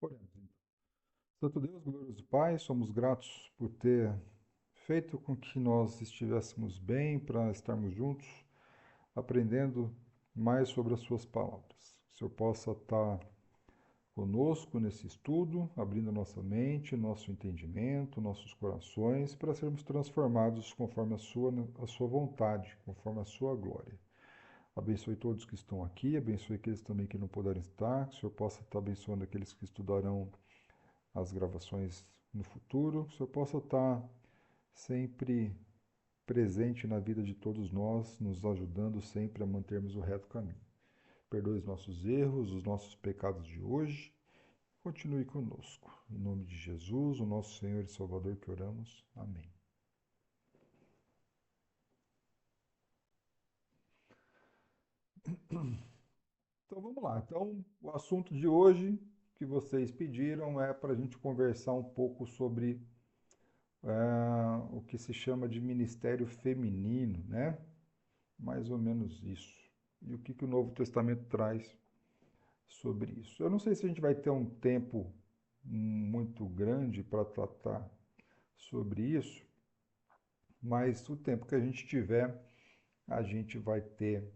Oremos, então. Santo Deus, glorioso Pai, somos gratos por ter feito com que nós estivéssemos bem para estarmos juntos, aprendendo mais sobre as Suas palavras. Que o Senhor possa estar conosco nesse estudo, abrindo nossa mente, nosso entendimento, nossos corações, para sermos transformados conforme a sua vontade, conforme a sua glória. Abençoe todos que estão aqui, abençoe aqueles também que não puderem estar, que o Senhor possa estar abençoando aqueles que estudarão as gravações no futuro, que o Senhor possa estar sempre presente na vida de todos nós, nos ajudando sempre a mantermos o reto caminho. Perdoe os nossos erros, os nossos pecados de hoje. Continue conosco. Em nome de Jesus, o nosso Senhor e Salvador, que oramos. Amém. Então vamos lá. Então, o assunto de hoje que vocês pediram é para a gente conversar um pouco sobre o que se chama de ministério feminino, né? Mais ou menos isso. E o que o Novo Testamento traz sobre isso? Eu não sei se a gente vai ter um tempo muito grande para tratar sobre isso, mas o tempo que a gente tiver, a gente vai ter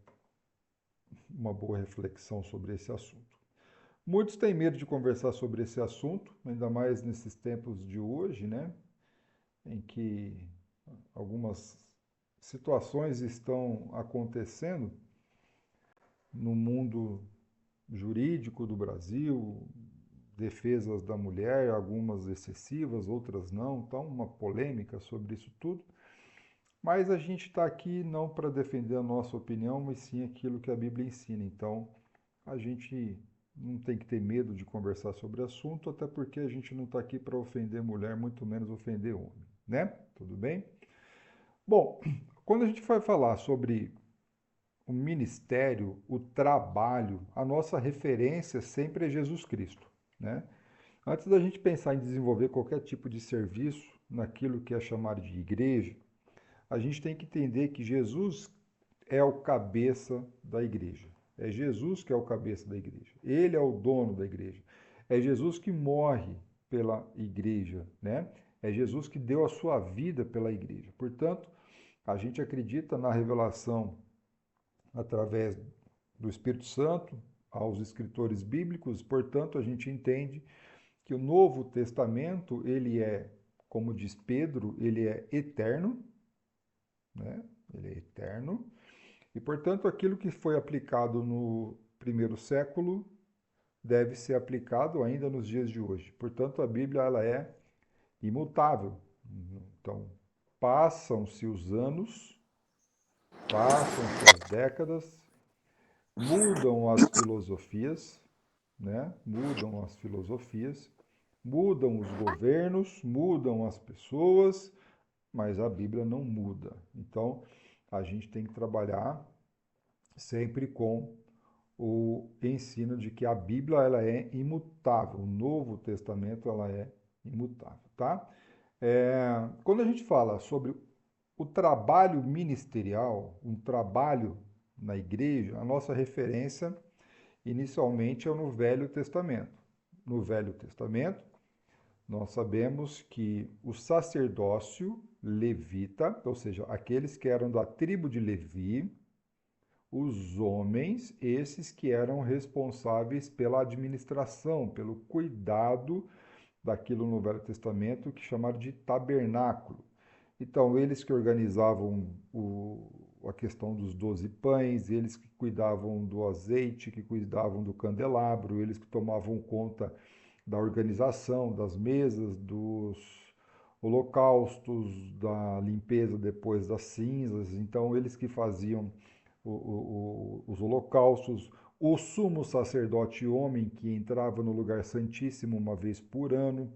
uma boa reflexão sobre esse assunto. Muitos têm medo de conversar sobre esse assunto, ainda mais nesses tempos de hoje, né? Em que algumas situações estão acontecendo no mundo jurídico do Brasil, defesas da mulher, algumas excessivas, outras não, então uma polêmica sobre isso tudo. Mas a gente está aqui não para defender a nossa opinião, mas sim aquilo que a Bíblia ensina. Então a gente não tem que ter medo de conversar sobre o assunto, até porque a gente não está aqui para ofender mulher, muito menos ofender homem, né? Tudo bem? Bom, quando a gente vai falar sobre o ministério, o trabalho, a nossa referência sempre é Jesus Cristo, né? Antes da gente pensar em desenvolver qualquer tipo de serviço naquilo que é chamado de igreja, a gente tem que entender que Jesus é o cabeça da igreja. É Jesus que é o cabeça da igreja. Ele é o dono da igreja. É Jesus que morre pela igreja, né? É Jesus que deu a sua vida pela igreja. Portanto, a gente acredita na revelação através do Espírito Santo aos escritores bíblicos. Portanto, a gente entende que o Novo Testamento, ele é, como diz Pedro, ele é eterno, né? Ele é eterno. E, portanto, aquilo que foi aplicado no primeiro século deve ser aplicado ainda nos dias de hoje. Portanto, a Bíblia ela é imutável. Então, passam-se os anos, passam-se as décadas, mudam as filosofias, né? Mudam as filosofias, mudam os governos, mudam as pessoas, mas a Bíblia não muda. Então, a gente tem que trabalhar sempre com o ensino de que a Bíblia ela é imutável, o Novo Testamento ela é imutável, tá? Quando a gente fala sobre o trabalho ministerial, um trabalho na igreja, a nossa referência inicialmente é no Velho Testamento. No Velho Testamento, nós sabemos que o sacerdócio levita, ou seja, aqueles que eram da tribo de Levi, os homens, esses que eram responsáveis pela administração, pelo cuidado daquilo no Velho Testamento que chamaram de tabernáculo. Então, eles que organizavam a questão dos 12 pães, eles que cuidavam do azeite, que cuidavam do candelabro, eles que tomavam conta da organização das mesas, dos holocaustos, da limpeza depois das cinzas. Então, eles que faziam os holocaustos, o sumo sacerdote homem que entrava no lugar santíssimo uma vez por ano,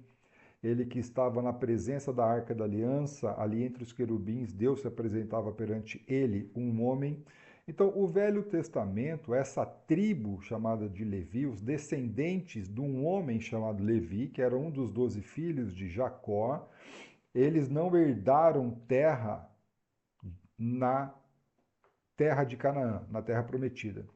ele que estava na presença da Arca da Aliança, ali entre os querubins, Deus se apresentava perante ele, um homem. Então, o Velho Testamento, essa tribo chamada de Levi, os descendentes de um homem chamado Levi, que era um dos 12 filhos de Jacó, eles não herdaram terra na terra de Canaã, na terra prometida.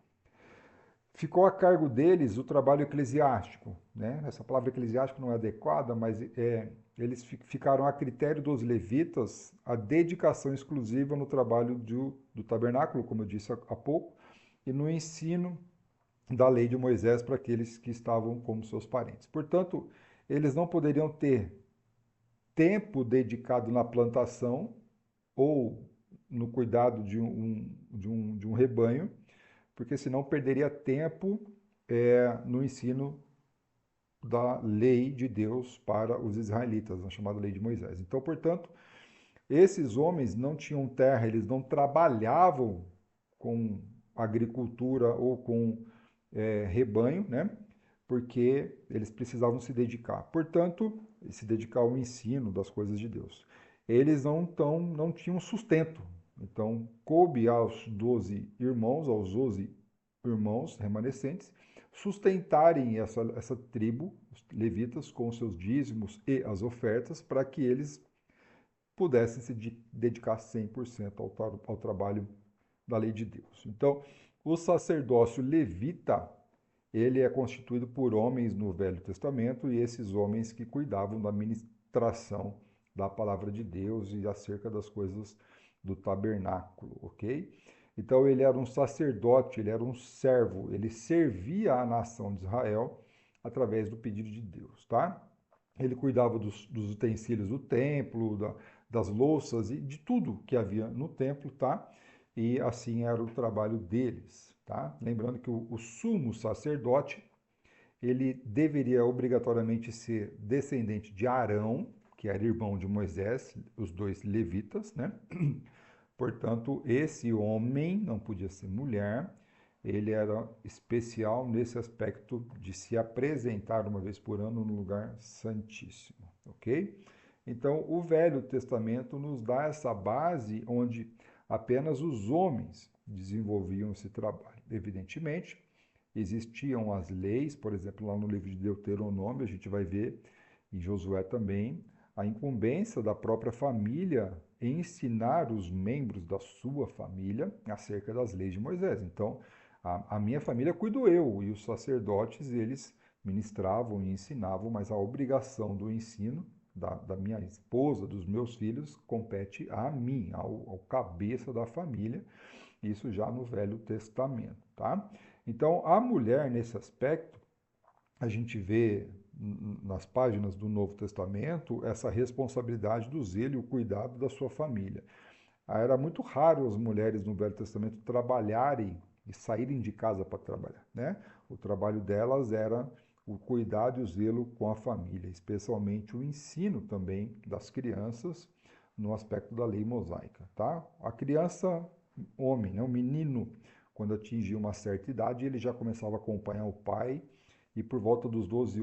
ficou a cargo deles o trabalho eclesiástico, né? Essa palavra eclesiástico não é adequada, mas eles ficaram a critério dos levitas a dedicação exclusiva no trabalho do tabernáculo, como eu disse há pouco, e no ensino da lei de Moisés para aqueles que estavam como seus parentes. Portanto, eles não poderiam ter tempo dedicado na plantação ou no cuidado de um rebanho, porque senão perderia tempo no ensino da lei de Deus para os israelitas, a chamada lei de Moisés. Então, portanto, esses homens não tinham terra, eles não trabalhavam com agricultura ou com rebanho, né? Porque eles precisavam se dedicar. Portanto, se dedicar ao ensino das coisas de Deus. Eles não tinham sustento. Então, coube aos 12 irmãos, aos 12 irmãos remanescentes, sustentarem essa tribo, os levitas, com os seus dízimos e as ofertas, para que eles pudessem se dedicar 100% ao trabalho da lei de Deus. Então, o sacerdócio levita, ele é constituído por homens no Velho Testamento, e esses homens que cuidavam da ministração da palavra de Deus e acerca das coisas do tabernáculo, ok? Então ele era um sacerdote, ele era um servo, ele servia a nação de Israel através do pedido de Deus, tá? Ele cuidava dos utensílios do templo, das louças e de tudo que havia no templo, tá? E assim era o trabalho deles, tá? Lembrando que o sumo sacerdote, ele deveria obrigatoriamente ser descendente de Arão, que era irmão de Moisés, os dois levitas, né? Portanto, esse homem não podia ser mulher, ele era especial nesse aspecto de se apresentar uma vez por ano no lugar santíssimo, ok? Então, o Velho Testamento nos dá essa base onde apenas os homens desenvolviam esse trabalho. Evidentemente, existiam as leis, por exemplo, lá no livro de Deuteronômio, a gente vai ver, em Josué também, a incumbência da própria família em ensinar os membros da sua família acerca das leis de Moisés. Então, a minha família cuido eu, e os sacerdotes, eles ministravam e ensinavam, mas a obrigação do ensino da minha esposa, dos meus filhos, compete a mim, ao cabeça da família, isso já no Velho Testamento, tá? Então, a mulher, nesse aspecto, a gente vê nas páginas do Novo Testamento essa responsabilidade do zelo e o cuidado da sua família. Era muito raro as mulheres no Velho Testamento trabalharem e saírem de casa para trabalhar, né? O trabalho delas era o cuidado e o zelo com a família, especialmente o ensino também das crianças no aspecto da lei mosaica, tá? A criança, homem, né? O menino, quando atingia uma certa idade, ele já começava a acompanhar o pai, e por volta dos 12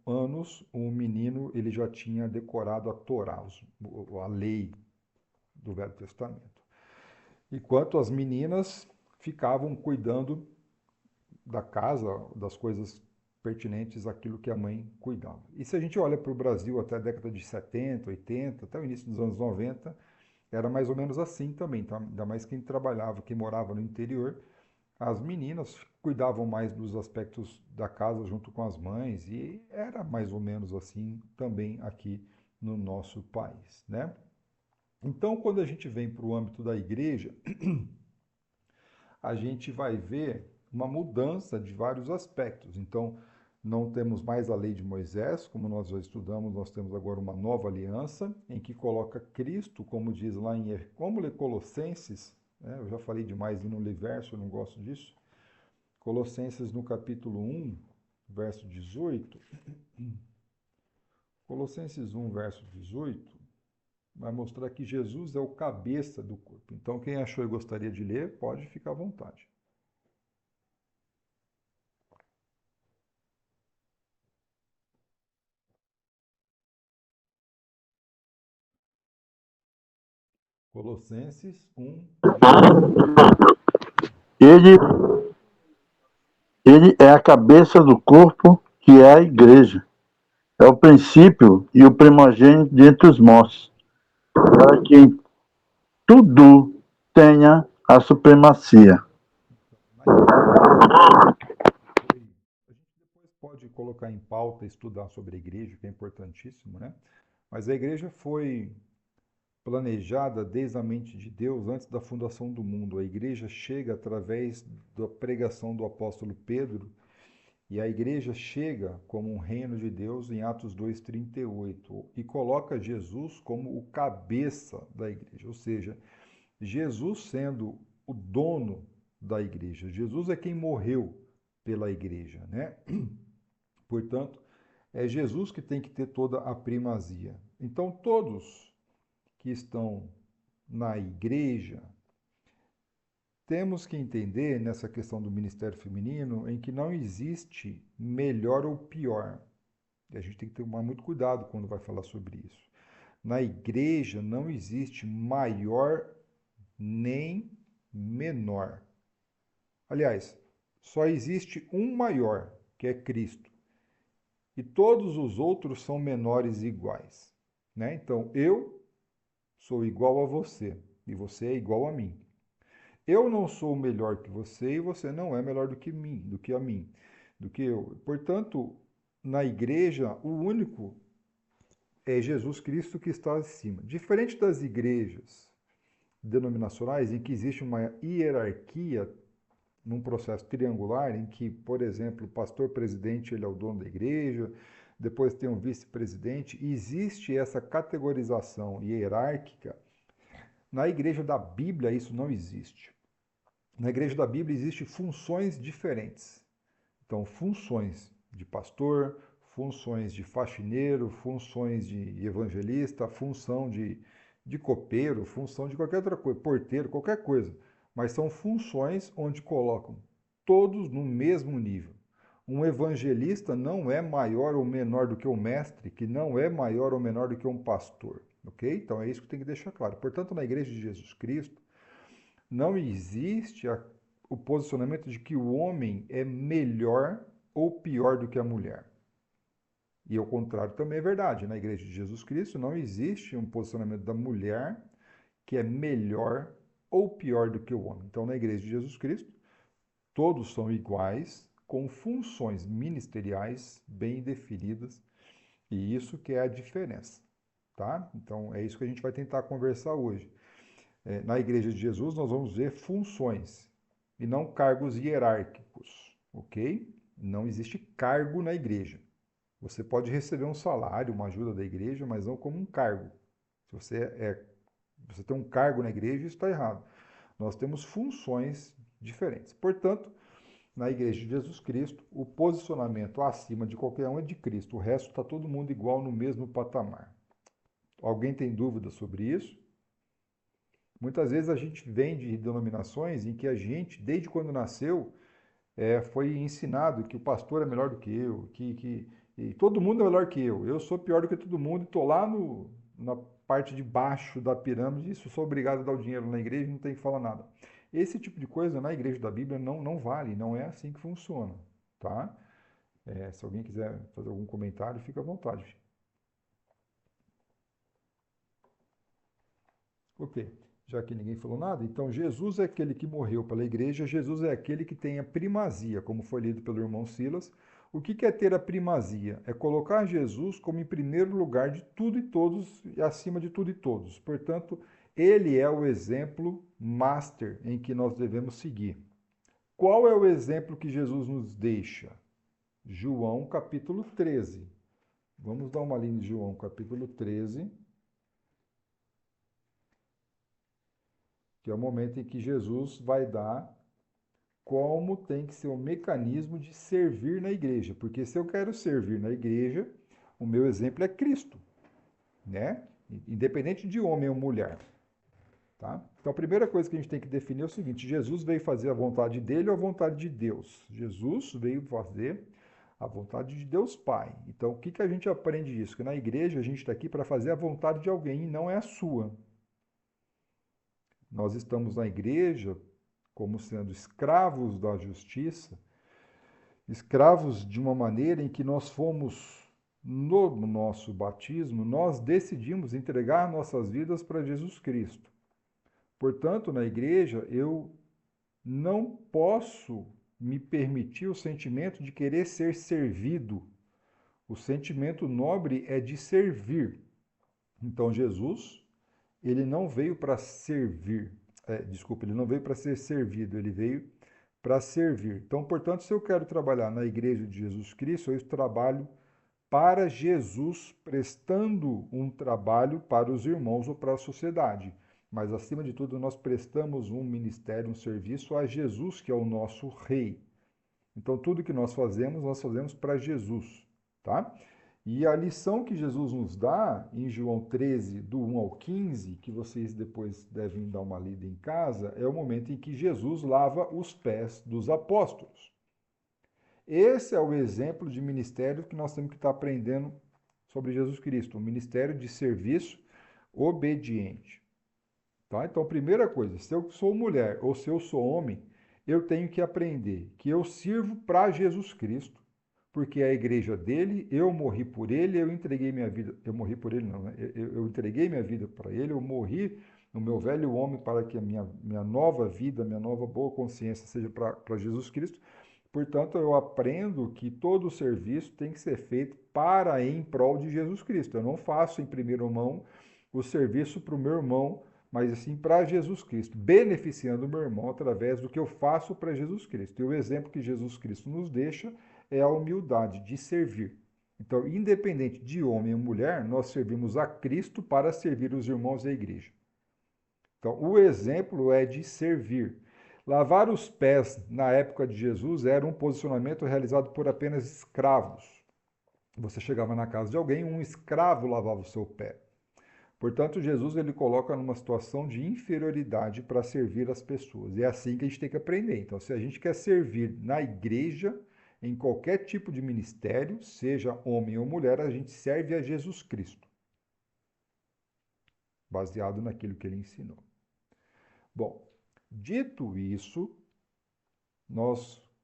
anos, o menino ele já tinha decorado a Torá, a lei do Velho Testamento. Enquanto as meninas ficavam cuidando da casa, das coisas pertinentes àquilo que a mãe cuidava. E se a gente olha para o Brasil até a década de 70, 80, até o início dos anos 90, era mais ou menos assim também, tá? Ainda mais quem trabalhava, quem morava no interior, as meninas cuidavam mais dos aspectos da casa junto com as mães, e era mais ou menos assim também aqui no nosso país, né? Então, quando a gente vem para o âmbito da igreja, a gente vai ver uma mudança de vários aspectos. Então, não temos mais a lei de Moisés, como nós já estudamos, nós temos agora uma nova aliança, em que coloca Cristo, como diz lá como ler Colossenses, né? Eu já falei demais no verso, eu não gosto disso. Colossenses no capítulo 1, verso 18. Colossenses 1, verso 18, vai mostrar que Jesus é o cabeça do corpo. Então, quem achou e gostaria de ler, pode ficar à vontade. Colossenses 1. Ele, ele é a cabeça do corpo, que é a igreja. É o princípio e o primogênito dentre os mortos, para que em tudo tenha a supremacia. colocar em pauta, estudar sobre a igreja, que é importantíssimo, né? Mas a igreja foi planejada desde a mente de Deus antes da fundação do mundo. A igreja chega através da pregação do apóstolo Pedro, e a igreja chega como um reino de Deus em Atos 2:38 e coloca Jesus como o cabeça da igreja, ou seja, Jesus sendo o dono da igreja. Jesus é quem morreu pela igreja, né? Portanto, é Jesus que tem que ter toda a primazia. Então, todos que estão na igreja, temos que entender nessa questão do ministério feminino em que não existe melhor ou pior. E a gente tem que tomar muito cuidado quando vai falar sobre isso. Na igreja não existe maior nem menor. Aliás, só existe um maior, que é Cristo. E todos os outros são menores e iguais, né? Então, eu sou igual a você e você é igual a mim. Eu não sou melhor que você e você não é melhor do que mim, do que a mim, do que eu. Portanto, na igreja, o único é Jesus Cristo que está acima. Diferente das igrejas denominacionais em que existe uma hierarquia num processo triangular em que, por exemplo, o pastor-presidente ele é o dono da igreja, depois tem um vice-presidente, e existe essa categorização hierárquica. Na igreja da Bíblia isso não existe. Na igreja da Bíblia existem funções diferentes. Então, funções de pastor, funções de faxineiro, funções de evangelista, função de copeiro, função de qualquer outra coisa, porteiro, qualquer coisa. Mas são funções onde colocam todos no mesmo nível. Um evangelista não é maior ou menor do que um mestre, que não é maior ou menor do que um pastor, ok? Então é isso que tem que deixar claro. Portanto, na igreja de Jesus Cristo, não existe o posicionamento de que o homem é melhor ou pior do que a mulher. E ao contrário também é verdade. Na igreja de Jesus Cristo não existe um posicionamento da mulher que é melhor ou pior do que o homem. Então, na igreja de Jesus Cristo, todos são iguais, com funções ministeriais bem definidas, e isso que é a diferença, tá? Então, é isso que a gente vai tentar conversar hoje. Na igreja de Jesus, nós vamos ver funções e não cargos hierárquicos, ok? Não existe cargo na igreja. Você pode receber um salário, uma ajuda da igreja, mas não como um cargo. Se você tem um cargo na igreja, isso está errado. Nós temos funções diferentes. Portanto, na igreja de Jesus Cristo, o posicionamento acima de qualquer um é de Cristo. O resto está todo mundo igual no mesmo patamar. Alguém tem dúvida sobre isso? Muitas vezes a gente vem de denominações em que a gente, desde quando nasceu, foi ensinado que o pastor é melhor do que eu, e todo mundo é melhor que eu sou pior do que todo mundo e estou lá na parte de baixo da pirâmide, isso sou obrigado a dar o dinheiro na igreja e não tem que falar nada. Esse tipo de coisa na igreja da Bíblia não vale, não é assim que funciona, tá? Se alguém quiser fazer algum comentário, fica à vontade. Ok, já que ninguém falou nada, então Jesus é aquele que morreu pela igreja, Jesus é aquele que tem a primazia, como foi lido pelo irmão Silas. O que é ter a primazia? É colocar Jesus como em primeiro lugar de tudo e todos e acima de tudo e todos. Portanto, ele é o exemplo master em que nós devemos seguir. Qual é o exemplo que Jesus nos deixa? João capítulo 13. Vamos dar uma linha em João capítulo 13. Que é o momento em que Jesus vai dar como tem que ser o mecanismo de servir na igreja. Porque se eu quero servir na igreja, o meu exemplo é Cristo, né? Independente de homem ou mulher, tá? Então a primeira coisa que a gente tem que definir é o seguinte: Jesus veio fazer a vontade dele ou a vontade de Deus? Jesus veio fazer a vontade de Deus Pai. Então o que a gente aprende disso? Que na igreja a gente está aqui para fazer a vontade de alguém e não é a sua. Nós estamos na igreja como sendo escravos da justiça, escravos de uma maneira em que nós fomos, no nosso batismo, nós decidimos entregar nossas vidas para Jesus Cristo. Portanto, na igreja, eu não posso me permitir o sentimento de querer ser servido. O sentimento nobre é de servir. Então Jesus, ele não veio para servir. Desculpa, ele não veio para ser servido, ele veio para servir. Então, portanto, se eu quero trabalhar na igreja de Jesus Cristo, eu trabalho para Jesus, prestando um trabalho para os irmãos ou para a sociedade. Mas, acima de tudo, nós prestamos um ministério, um serviço a Jesus, que é o nosso Rei. Então, tudo que nós fazemos para Jesus, tá? E a lição que Jesus nos dá em João 13, do 1 ao 15, que vocês depois devem dar uma lida em casa, é o momento em que Jesus lava os pés dos apóstolos. Esse é o exemplo de ministério que nós temos que estar aprendendo sobre Jesus Cristo, um ministério de serviço obediente. Tá? Então, primeira coisa, se eu sou mulher ou se eu sou homem, eu tenho que aprender que eu sirvo para Jesus Cristo, porque é a igreja dele, eu morri por ele, eu entreguei minha vida. Eu morri por ele, não, né? Eu entreguei minha vida para ele, eu morri no meu velho homem para que a minha nova vida, minha nova boa consciência seja para Jesus Cristo. Portanto, eu aprendo que todo o serviço tem que ser feito para em prol de Jesus Cristo. Eu não faço em primeira mão o serviço para o meu irmão, mas assim para Jesus Cristo, beneficiando o meu irmão através do que eu faço para Jesus Cristo. E o exemplo que Jesus Cristo nos deixa é a humildade de servir. Então, independente de homem ou mulher, nós servimos a Cristo para servir os irmãos da igreja. Então, o exemplo é de servir. Lavar os pés na época de Jesus era um posicionamento realizado por apenas escravos. Você chegava na casa de alguém, um escravo lavava o seu pé. Portanto, Jesus ele coloca numa situação de inferioridade para servir as pessoas. E é assim que a gente tem que aprender. Então, se a gente quer servir na igreja, em qualquer tipo de ministério, seja homem ou mulher, a gente serve a Jesus Cristo, baseado naquilo que ele ensinou. Bom, dito isso,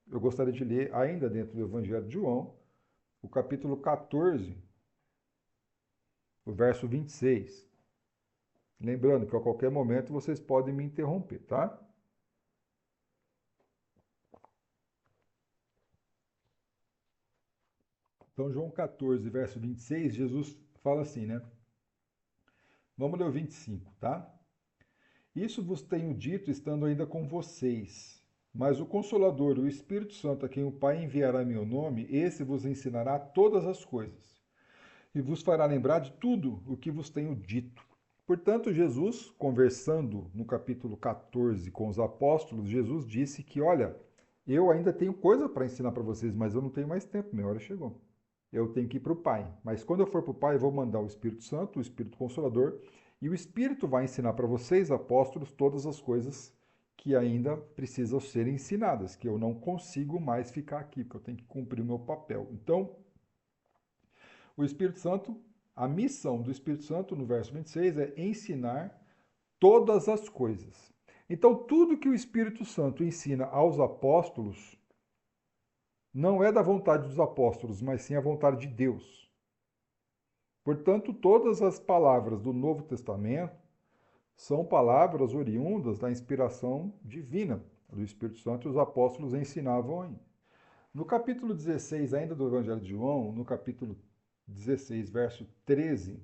eu gostaria de ler, ainda dentro do Evangelho de João, o capítulo 14, o verso 26. Lembrando que a qualquer momento vocês podem me interromper, tá? Então, João 14, verso 26, Jesus fala assim, né? Vamos ler o 25, tá? Isso vos tenho dito estando ainda com vocês. Mas o Consolador, o Espírito Santo, a quem o Pai enviará em meu nome, esse vos ensinará todas as coisas e vos fará lembrar de tudo o que vos tenho dito. Portanto, Jesus, conversando no capítulo 14 com os apóstolos, Jesus disse que, olha, eu ainda tenho coisa para ensinar para vocês, mas eu não tenho mais tempo, minha hora chegou. Eu tenho que ir para o Pai. Mas quando eu for para o Pai, eu vou mandar o Espírito Santo, o Espírito Consolador, e o Espírito vai ensinar para vocês, apóstolos, todas as coisas que ainda precisam ser ensinadas, que eu não consigo mais ficar aqui, porque eu tenho que cumprir o meu papel. Então, o Espírito Santo, a missão do Espírito Santo, no verso 26, é ensinar todas as coisas. Então, tudo que o Espírito Santo ensina aos apóstolos não é da vontade dos apóstolos, mas sim a vontade de Deus. Portanto, todas as palavras do Novo Testamento são palavras oriundas da inspiração divina do Espírito Santo e os apóstolos ensinavam ainda. No capítulo 16, ainda do Evangelho de João, no capítulo 16, verso 13,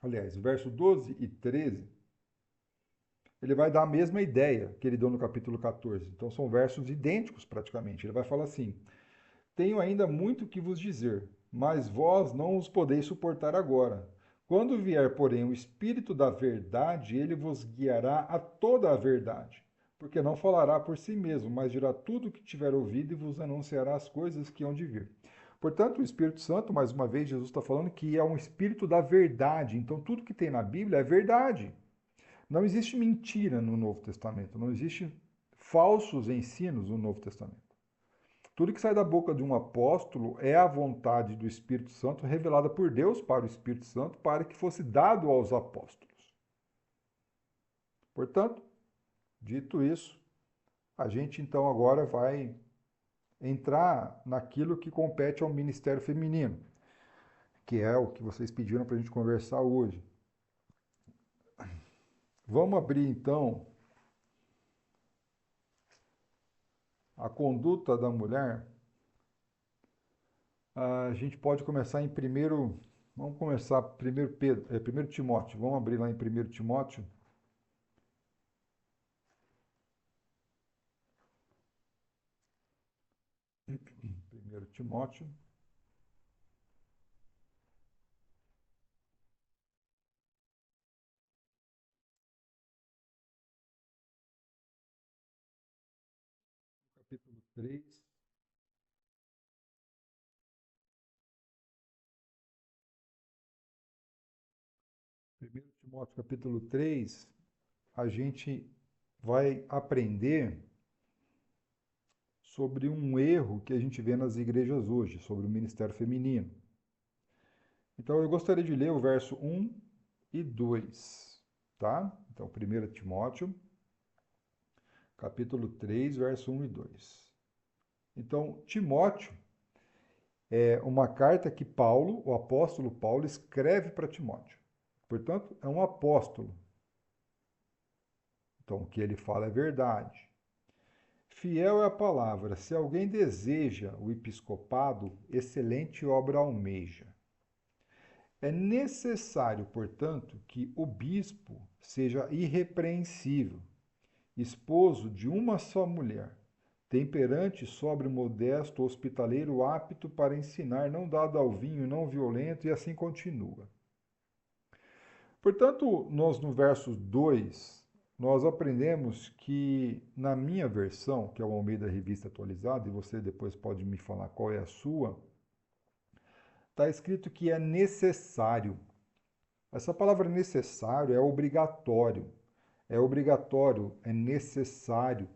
aliás, verso 12 e 13, ele vai dar a mesma ideia que ele deu no capítulo 14. Então são versos idênticos praticamente. Ele vai falar assim: tenho ainda muito que vos dizer, mas vós não os podeis suportar agora. Quando vier, porém, o Espírito da verdade, ele vos guiará a toda a verdade. Porque não falará por si mesmo, mas dirá tudo o que tiver ouvido e vos anunciará as coisas que hão de vir. Portanto, o Espírito Santo, mais uma vez, Jesus está falando que é um Espírito da verdade. Então, tudo que tem na Bíblia é verdade. Não existe mentira no Novo Testamento, não existe falsos ensinos no Novo Testamento. Tudo que sai da boca de um apóstolo é a vontade do Espírito Santo revelada por Deus para o Espírito Santo para que fosse dado aos apóstolos. Portanto, dito isso, a gente então agora vai entrar naquilo que compete ao ministério feminino, que é o que vocês pediram para a gente conversar hoje. Vamos abrir então a conduta da mulher, a gente pode começar em primeiro, vamos começar primeiro Pedro, primeiro Timóteo, vamos abrir lá em primeiro Timóteo. Primeiro Timóteo, capítulo 3. Primeiro Timóteo, capítulo 3, a gente vai aprender sobre um erro que a gente vê nas igrejas hoje, sobre o ministério feminino. Então eu gostaria de ler o verso 1 e 2, tá? Então, 1 Timóteo, capítulo 3, verso 1 e 2. Então, Timóteo é uma carta que Paulo, o apóstolo Paulo, escreve para Timóteo. Portanto, é um apóstolo. Então, o que ele fala é verdade. Fiel é a palavra. Se alguém deseja o episcopado, excelente obra almeja. É necessário, portanto, que o bispo seja irrepreensível, esposo de uma só mulher, temperante, sóbrio, modesto, hospitaleiro, apto para ensinar, não dado ao vinho, não violento, e assim continua. Portanto, nós no verso 2, nós aprendemos que na minha versão, que é o Almeida Revista Atualizada, e você depois pode me falar qual é a sua, está escrito que é necessário. Essa palavra necessário é obrigatório. É obrigatório, é necessário.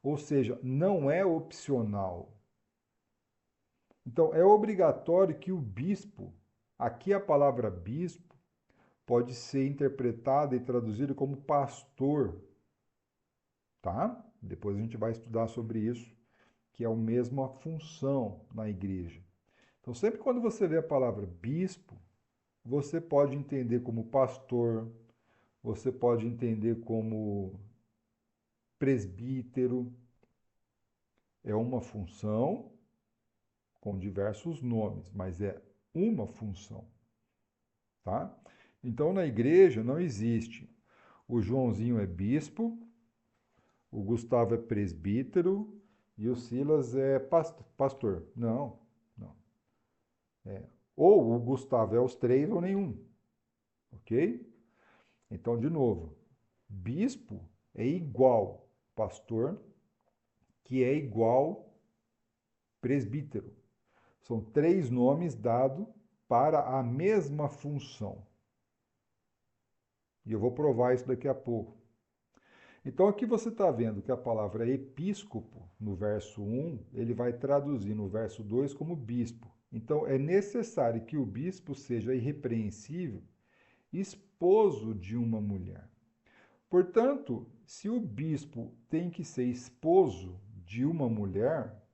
Ou seja, não é opcional. Então, é obrigatório que o bispo, aqui a palavra bispo, pode ser interpretada e traduzida como pastor, tá? Depois a gente vai estudar sobre isso, que é a mesma função na igreja. Então, sempre quando você vê a palavra bispo, você pode entender como pastor, você pode entender como presbítero. É uma função com diversos nomes, mas é uma função, tá? Então, na igreja não existe o Joãozinho é bispo, o Gustavo é presbítero e o Silas é pastor. Não, não. Ou o Gustavo é os três ou nenhum, ok? Então, de novo, bispo é igual pastor, que é igual presbítero. São três nomes dados para a mesma função. E eu vou provar isso daqui a pouco. Então aqui você está vendo que a palavra episcopo, no verso 1, ele vai traduzir no verso 2 como bispo. Então é necessário que o bispo seja irrepreensível, esposo de uma mulher. Portanto, se o bispo tem que ser esposo de uma mulher,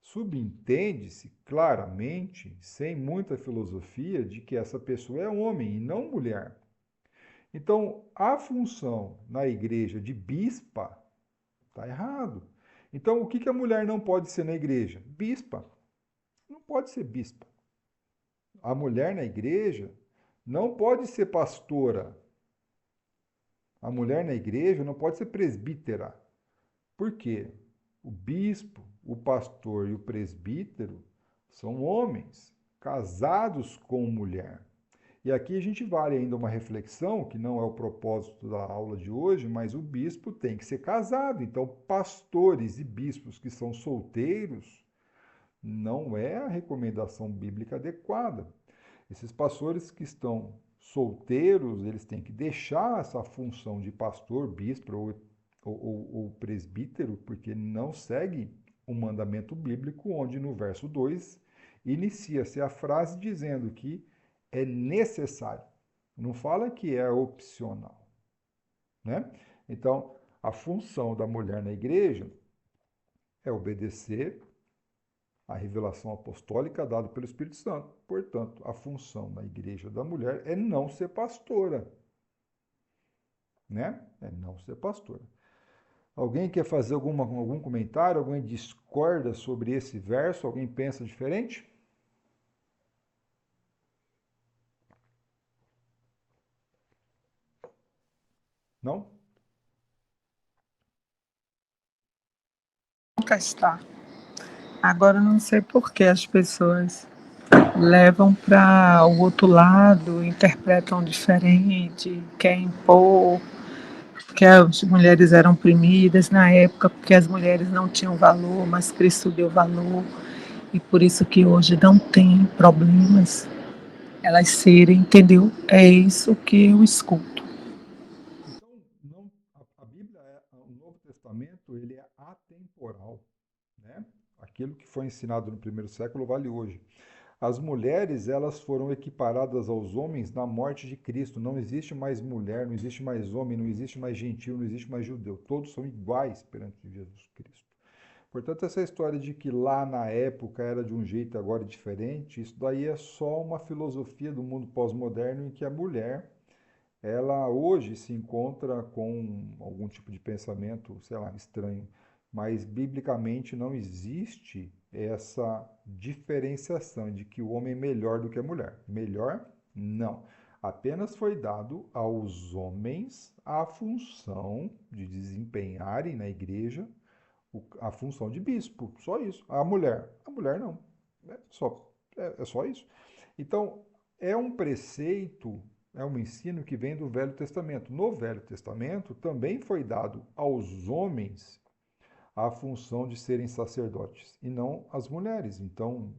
subentende-se claramente, sem muita filosofia, de que essa pessoa é homem e não mulher. Então, a função na igreja de bispa está errado. Então, o que a mulher não pode ser na igreja? Bispa. Não pode ser bispa. A mulher na igreja não pode ser pastora. A mulher na igreja não pode ser presbítera. Por quê? O bispo, o pastor e o presbítero são homens casados com mulher. E aqui a gente vale ainda uma reflexão, que não é o propósito da aula de hoje, mas o bispo tem que ser casado. Então, pastores e bispos que são solteiros não é a recomendação bíblica adequada. Esses pastores que estão solteiros, eles têm que deixar essa função de pastor, bispo ou presbítero, porque não segue o mandamento bíblico, onde no verso 2 inicia-se a frase dizendo que é necessário. Não fala que é opcional, né? Então, a função da mulher na igreja é obedecer à revelação apostólica dada pelo Espírito Santo. Portanto, a função na igreja da mulher é não ser pastora, né? É não ser pastora. Alguém quer fazer algum comentário? Alguém discorda sobre esse verso? Alguém pensa diferente? Não? Nunca está. Agora não sei por que as pessoas levam para o outro lado, interpretam diferente, querem impor que as mulheres eram oprimidas na época porque as mulheres não tinham valor, mas Cristo deu valor e por isso que hoje não tem problemas elas serem, entendeu? É isso que eu escuto. Então, não, a Bíblia, o Novo Testamento, ele é atemporal, né? Aquilo que foi ensinado no primeiro século vale hoje. As mulheres, elas foram equiparadas aos homens na morte de Cristo. Não existe mais mulher, não existe mais homem, não existe mais gentil, não existe mais judeu. Todos são iguais perante Jesus Cristo. Portanto, essa história de que lá na época era de um jeito e agora é diferente, isso daí é só uma filosofia do mundo pós-moderno em que a mulher, ela hoje se encontra com algum tipo de pensamento, sei lá, estranho, mas biblicamente não existe essa diferenciação de que o homem é melhor do que a mulher. Melhor? Não. Apenas foi dado aos homens a função de desempenharem na igreja a função de bispo, só isso. A mulher não. É só isso. Então, é um preceito, é um ensino que vem do Velho Testamento. No Velho Testamento também foi dado aos homens a função de serem sacerdotes e não às mulheres. Então,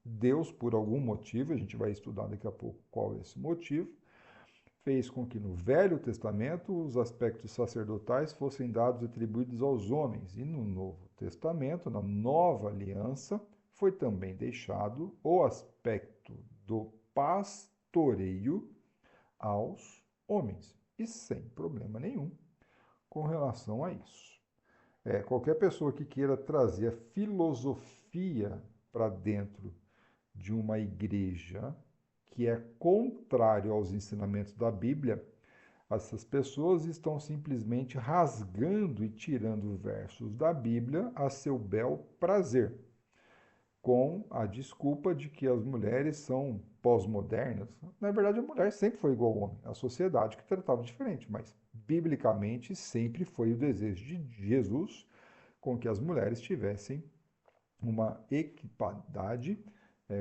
Deus, por algum motivo, a gente vai estudar daqui a pouco qual é esse motivo, fez com que no Velho Testamento os aspectos sacerdotais fossem dados e atribuídos aos homens, e no Novo Testamento, na Nova Aliança, foi também deixado o aspecto do pastoreio aos homens, e sem problema nenhum com relação a isso. Qualquer pessoa que queira trazer a filosofia para dentro de uma igreja que é contrário aos ensinamentos da Bíblia, essas pessoas estão simplesmente rasgando e tirando versos da Bíblia a seu bel prazer, com a desculpa de que as mulheres são pós-modernas. Na verdade, a mulher sempre foi igual ao homem, a sociedade que tratava diferente, mas biblicamente sempre foi o desejo de Jesus com que as mulheres tivessem uma equiparidade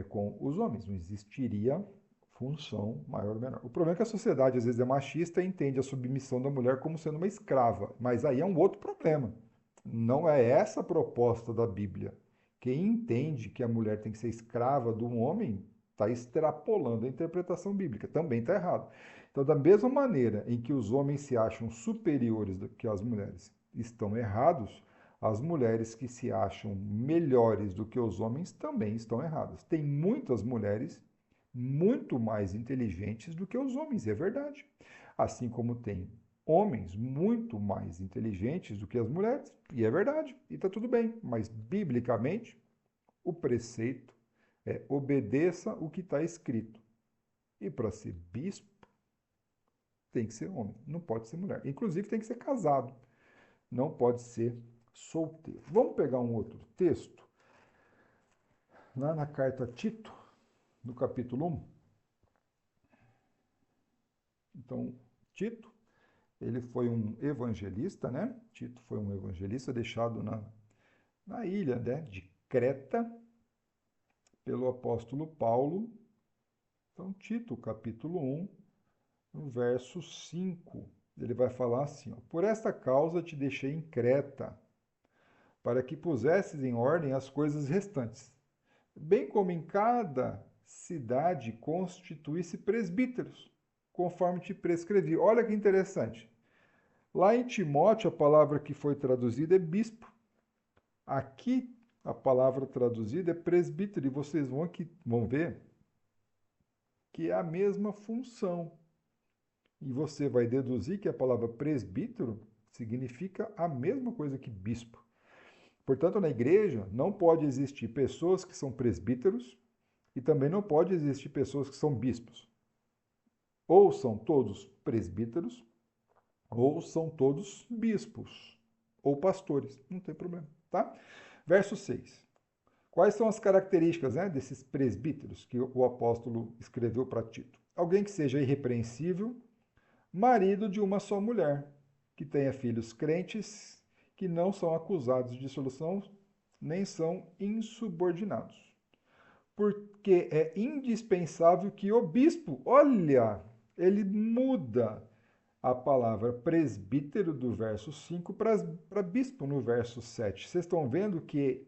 com os homens. Não existiria função maior ou menor. O problema é que a sociedade às vezes é machista e entende a submissão da mulher como sendo uma escrava. Mas aí é um outro problema. Não é essa a proposta da Bíblia. Quem entende que a mulher tem que ser escrava do homem está extrapolando a interpretação bíblica. Também está errado. Então, da mesma maneira em que os homens se acham superiores do que as mulheres estão errados, as mulheres que se acham melhores do que os homens também estão erradas. Tem muitas mulheres muito mais inteligentes do que os homens, é verdade. Assim como tem homens muito mais inteligentes do que as mulheres, e é verdade, e está tudo bem. Mas, biblicamente, o preceito é obedeça o que está escrito. E para ser bispo, tem que ser homem, não pode ser mulher. Inclusive, tem que ser casado, não pode ser solteiro. Vamos pegar um outro texto, lá na carta a Tito, no capítulo 1. Então, Tito, ele foi um evangelista, né? Tito foi um evangelista deixado na ilha, né, de Creta pelo apóstolo Paulo. Então, Tito, capítulo 1, no verso 5, ele vai falar assim, ó, por esta causa te deixei em Creta, para que pusesses em ordem as coisas restantes, bem como em cada cidade constituísse presbíteros, conforme te prescrevi. Olha que interessante. Lá em Timóteo, a palavra que foi traduzida é bispo. Aqui, a palavra traduzida é presbítero. E vocês vão ver que é a mesma função. E você vai deduzir que a palavra presbítero significa a mesma coisa que bispo. Portanto, na igreja não pode existir pessoas que são presbíteros e também não pode existir pessoas que são bispos. Ou são todos presbíteros, ou são todos bispos. ou pastores, não tem problema, tá? Verso 6. Quais são as características, né, desses presbíteros que o apóstolo escreveu para Tito? Alguém que seja irrepreensível, marido de uma só mulher, que tenha filhos crentes, que não são acusados de dissolução, nem são insubordinados. Porque é indispensável que o bispo, olha, ele muda a palavra presbítero do verso 5 para bispo no verso 7. Vocês estão vendo que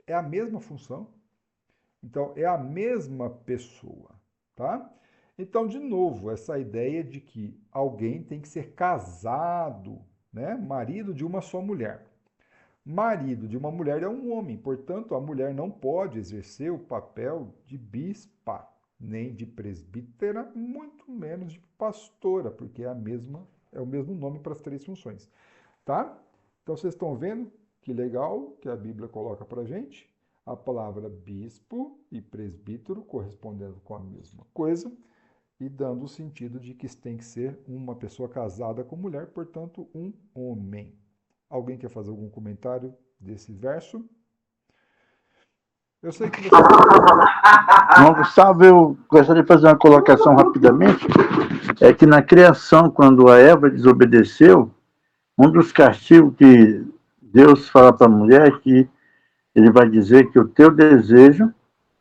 é a mesma função? Então, é a mesma pessoa, tá? Então, de novo, essa ideia de que alguém tem que ser casado, né? Marido de uma só mulher. Marido de uma mulher é um homem, portanto, a mulher não pode exercer o papel de bispa, nem de presbítera, muito menos de pastora, porque é o mesmo nome para as três funções, tá? Então vocês estão vendo que legal que a Bíblia coloca para a gente a palavra bispo e presbítero correspondendo com a mesma coisa e dando o sentido de que tem que ser uma pessoa casada com mulher, portanto, um homem. Alguém quer fazer algum comentário desse verso? Eu sei que você... Não, Gustavo, eu gostaria de fazer uma colocação rapidamente. É que na criação, quando a Eva desobedeceu, um dos castigos que Deus fala para a mulher é que ele vai dizer que o teu desejo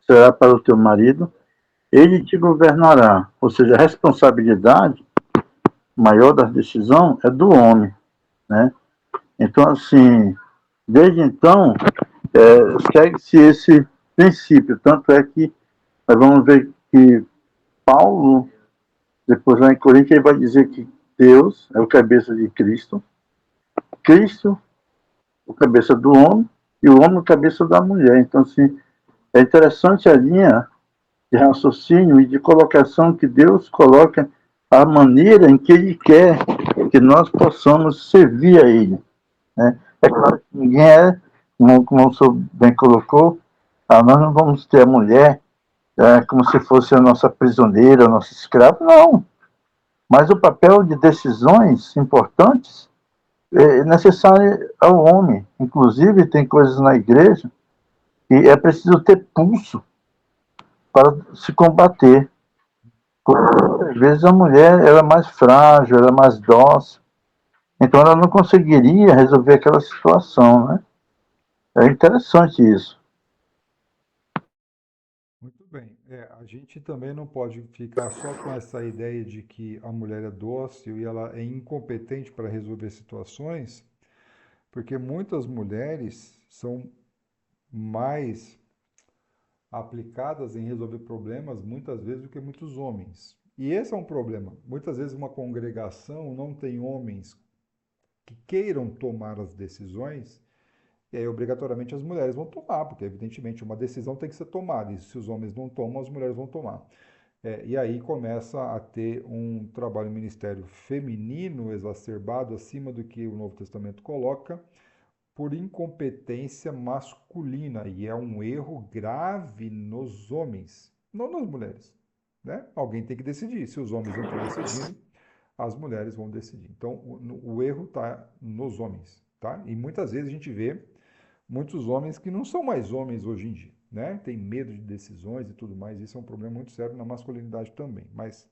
será para o teu marido, ele te governará. Ou seja, a responsabilidade maior da decisão é do homem, né? Então, assim, desde então, segue-se esse princípio. Tanto é que nós vamos ver que Paulo, depois lá em Coríntios, ele vai dizer que Deus é o cabeça de Cristo, Cristo o cabeça do homem e o homem o cabeça da mulher. Então, assim, é interessante a linha de raciocínio e de colocação que Deus coloca a maneira em que Ele quer que nós possamos servir a Ele, né? É claro que ninguém como o senhor bem colocou, nós não vamos ter a mulher como se fosse a nossa prisioneira, a nossa escrava, não. Mas o papel de decisões importantes é necessário ao homem. Inclusive, tem coisas na igreja que é preciso ter pulso para se combater. Porque, às vezes, a mulher era mais frágil, era mais dócil, então ela não conseguiria resolver aquela situação, né? É interessante isso. Muito bem. A gente também não pode ficar só com essa ideia de que a mulher é dócil e ela é incompetente para resolver situações, porque muitas mulheres são mais aplicadas em resolver problemas muitas vezes do que muitos homens. E esse é um problema. Muitas vezes uma congregação não tem homens que queiram tomar as decisões, e aí obrigatoriamente as mulheres vão tomar, porque evidentemente uma decisão tem que ser tomada, e se os homens não tomam, as mulheres vão tomar. E aí começa a ter um trabalho ministério feminino exacerbado acima do que o Novo Testamento coloca, por incompetência masculina, e é um erro grave nos homens, não nas mulheres, né? Alguém tem que decidir. Se os homens não estão decidindo, as mulheres vão decidir. Então, o erro está nos homens, tá? E muitas vezes a gente vê muitos homens que não são mais homens hoje em dia, né? Tem medo de decisões e tudo mais. Isso é um problema muito sério na masculinidade também. Mas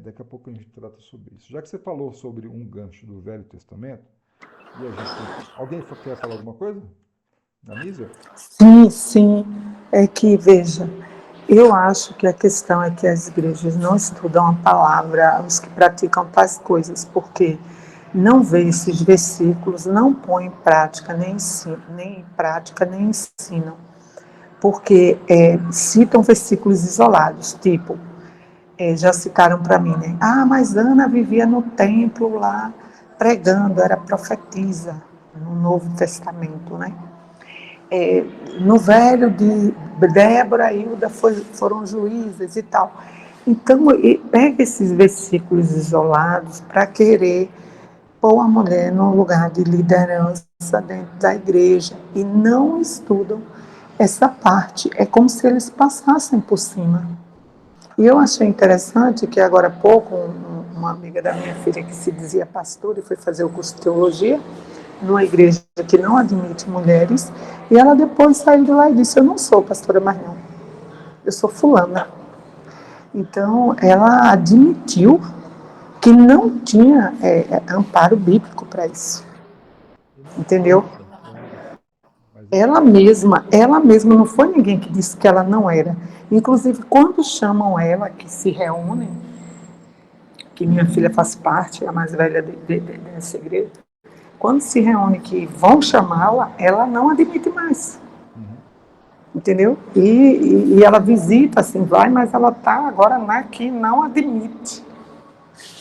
daqui a pouco a gente trata sobre isso. Já que você falou sobre um gancho do Velho Testamento, e a gente... Alguém quer falar alguma coisa? Anísia? Sim, sim. É que, veja, eu acho que a questão é que as igrejas não estudam a palavra, os que praticam tais coisas, porque não vê esses versículos, não põem em prática, nem ensinam, porque citam versículos isolados, tipo, já citaram para mim, né? Ah, mas Ana vivia no templo lá, pregando, era profetisa, no Novo Testamento, né? No Velho, de Débora e Hilda foram juízes e tal. Então, pega esses versículos isolados para querer pôr a mulher num lugar de liderança dentro da igreja e não estudam essa parte. É como se eles passassem por cima. E eu achei interessante que agora há pouco uma amiga da minha filha que se dizia pastora e foi fazer o curso de teologia, numa igreja que não admite mulheres, e ela depois saiu de lá e disse: eu não sou pastora mais não, eu sou fulana. Então, ela admitiu que não tinha amparo bíblico para isso, E não entendeu? falta, mas Ela mesma, não foi ninguém que disse que ela não era. Inclusive, quando chamam ela, que se reúnem, que minha filha faz parte, a mais velha dessa igreja, quando se reúne que vão chamá-la, ela não admite mais, uhum. entendeu? E ela visita, assim, vai, mas ela está agora na que não admite.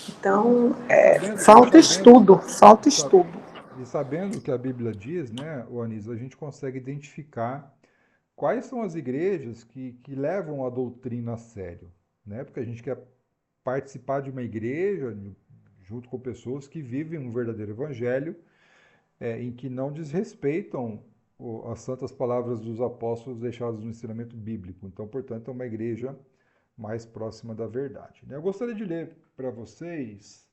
Então, E sabendo, e falta sabendo, estudo, falta e sa- estudo. e sabendo o que a Bíblia diz, né, o Anísio, a gente consegue identificar quais são as igrejas que levam a doutrina a sério, né? Porque a gente quer participar de uma igreja junto com pessoas que vivem um verdadeiro evangelho, em que não desrespeitam as santas palavras dos apóstolos deixadas no ensinamento bíblico. Então, portanto, é uma igreja mais próxima da verdade, né? Eu gostaria de ler para vocês,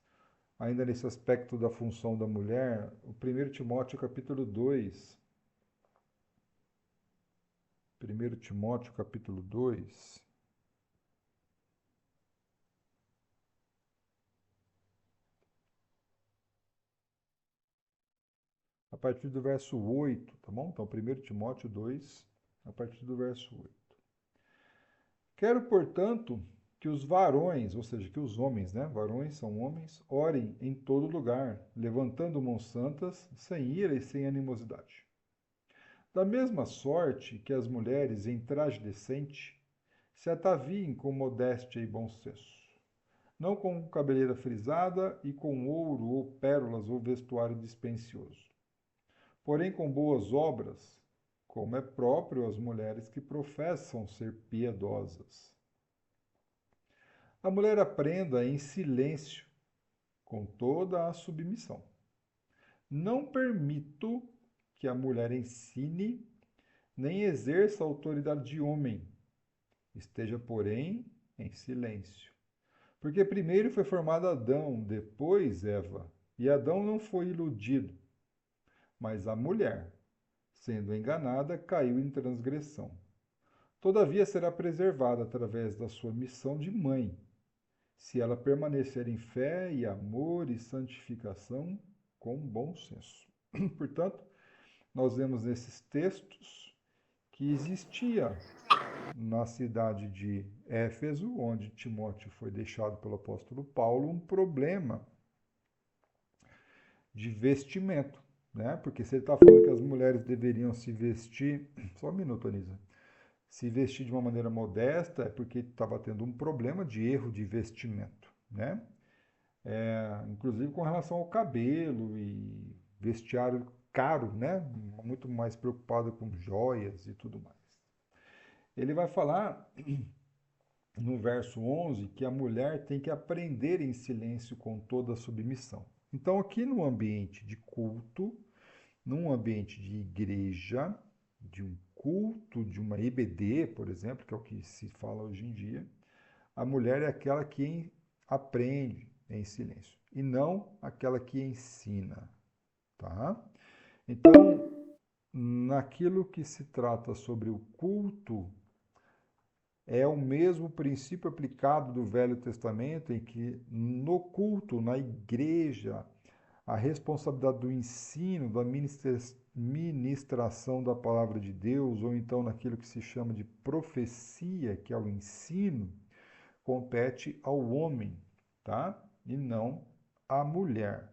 ainda nesse aspecto da função da mulher, o 1 Timóteo capítulo 2. 1 Timóteo capítulo 2. A partir do verso 8, tá bom? Então, 1 Timóteo 2, a partir do verso 8. Quero, portanto, que os varões, ou seja, que os homens, né? Varões são homens, orem em todo lugar, levantando mãos santas, sem ira e sem animosidade. Da mesma sorte que as mulheres em traje decente se ataviem com modéstia e bom senso, não com cabeleira frisada e com ouro ou pérolas ou vestuário dispendioso, porém com boas obras, como é próprio às mulheres que professam ser piedosas. A mulher aprenda em silêncio, com toda a submissão. Não permito que a mulher ensine, nem exerça a autoridade de homem. Esteja, porém, em silêncio. Porque primeiro foi formado Adão, depois Eva. E Adão não foi iludido, mas a mulher, sendo enganada, caiu em transgressão. Todavia será preservada através da sua missão de mãe, se ela permanecer em fé e amor e santificação com bom senso. Portanto, nós vemos nesses textos que existia na cidade de Éfeso, onde Timóteo foi deixado pelo apóstolo Paulo, um problema de vestimento, né? Porque se ele está falando que as mulheres deveriam se vestir, só um minuto, Anisa, se vestir de uma maneira modesta, é porque estava tendo um problema de erro de vestimento, né? Inclusive com relação ao cabelo e vestiário caro, né? Muito mais preocupado com joias e tudo mais. Ele vai falar no verso 11 que a mulher tem que aprender em silêncio com toda a submissão. Então, aqui no ambiente de culto, num ambiente de igreja, de um culto, de uma EBD, por exemplo, que é o que se fala hoje em dia, a mulher é aquela que aprende em silêncio e não aquela que ensina, tá? Então, naquilo que se trata sobre o culto, é o mesmo princípio aplicado do Velho Testamento, em que no culto, na igreja, a responsabilidade do ensino, da ministração da palavra de Deus, ou então naquilo que se chama de profecia, que é o ensino, compete ao homem, tá? E não à mulher.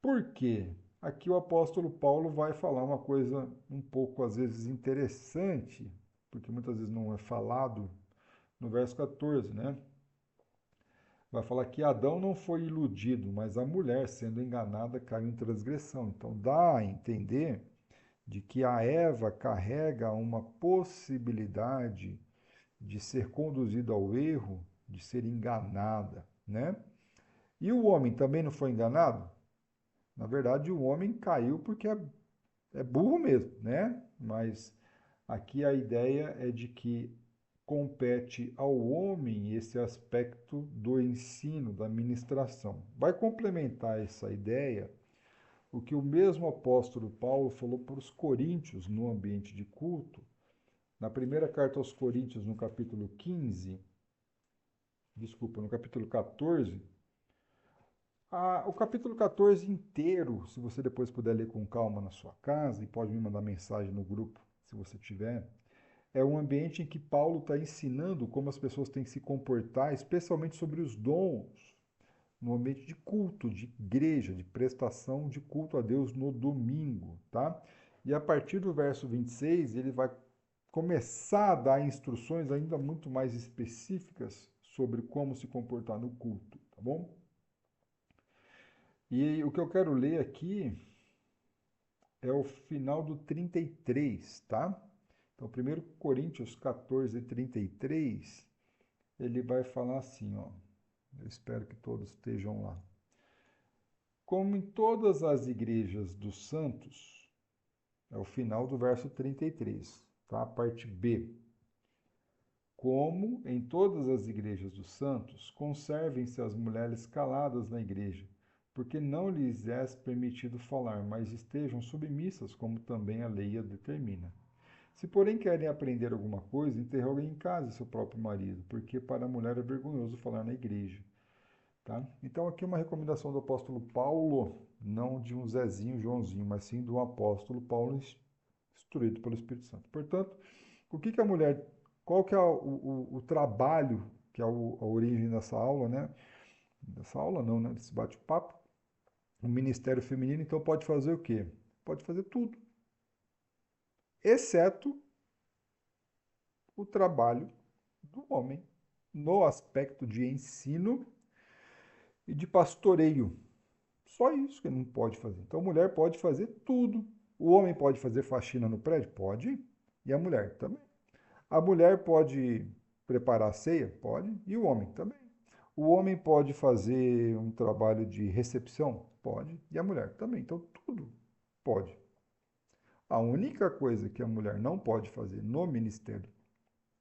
Por quê? Aqui o apóstolo Paulo vai falar uma coisa um pouco, às vezes, interessante, porque muitas vezes não é falado no verso 14, né? Vai falar que Adão não foi iludido, mas a mulher, sendo enganada, caiu em transgressão. Então dá a entender de que a Eva carrega uma possibilidade de ser conduzida ao erro, de ser enganada, né? E o homem também não foi enganado? Na verdade, o homem caiu porque é burro mesmo, né? Mas aqui a ideia é de que compete ao homem esse aspecto do ensino, da ministração. Vai complementar essa ideia o que o mesmo apóstolo Paulo falou para os coríntios no ambiente de culto, na primeira carta aos Coríntios, no capítulo 14, o capítulo 14 inteiro, se você depois puder ler com calma na sua casa, e pode me mandar mensagem no grupo, se você tiver, é um ambiente em que Paulo está ensinando como as pessoas têm que se comportar, especialmente sobre os dons, no ambiente de culto, de igreja, de prestação de culto a Deus no domingo, tá? E a partir do verso 26, ele vai começar a dar instruções ainda muito mais específicas sobre como se comportar no culto, tá bom? E o que eu quero ler aqui é o final do 33, tá? Então, 1 Coríntios 14, 33, ele vai falar assim, ó. Eu espero que todos estejam lá. Como em todas as igrejas dos santos, é o final do verso 33, tá? A parte B. Como em todas as igrejas dos santos, conservem-se as mulheres caladas na igreja, porque não lhes é permitido falar, mas estejam submissas, como também a lei a determina. Se, porém, querem aprender alguma coisa, interroguem em casa seu próprio marido, porque para a mulher é vergonhoso falar na igreja. Tá? Então, aqui uma recomendação do apóstolo Paulo, não de um Zezinho, Joãozinho, mas sim do apóstolo Paulo, instruído pelo Espírito Santo. Portanto, o que a mulher, qual que é o trabalho, que é a origem dessa aula, né? Dessa aula não, né? Desse bate-papo. O ministério feminino, então, pode fazer o quê? Pode fazer tudo, exceto o trabalho do homem no aspecto de ensino e de pastoreio. Só isso que ele não pode fazer. Então, a mulher pode fazer tudo. O homem pode fazer faxina no prédio? Pode. E a mulher também. A mulher pode preparar a ceia? Pode. E o homem também. O homem pode fazer um trabalho de recepção? Pode. E a mulher também. Então, tudo pode. A única coisa que a mulher não pode fazer no ministério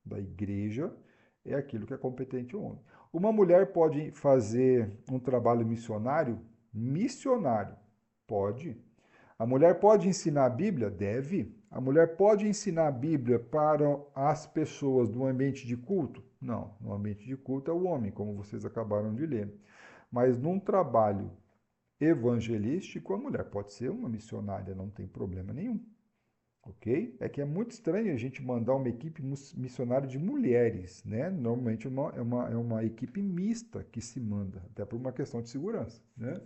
da igreja é aquilo que é competente ao homem. Uma mulher pode fazer um trabalho missionário? Missionário. Pode. A mulher pode ensinar a Bíblia? Deve. A mulher pode ensinar a Bíblia para as pessoas do ambiente de culto? Não. No ambiente de culto é o homem, como vocês acabaram de ler. Mas num trabalho evangelístico, a mulher pode ser uma missionária, não tem problema nenhum. Ok? É que é muito estranho a gente mandar uma equipe missionária de mulheres, né? Normalmente é uma equipe mista que se manda, até por uma questão de segurança, né?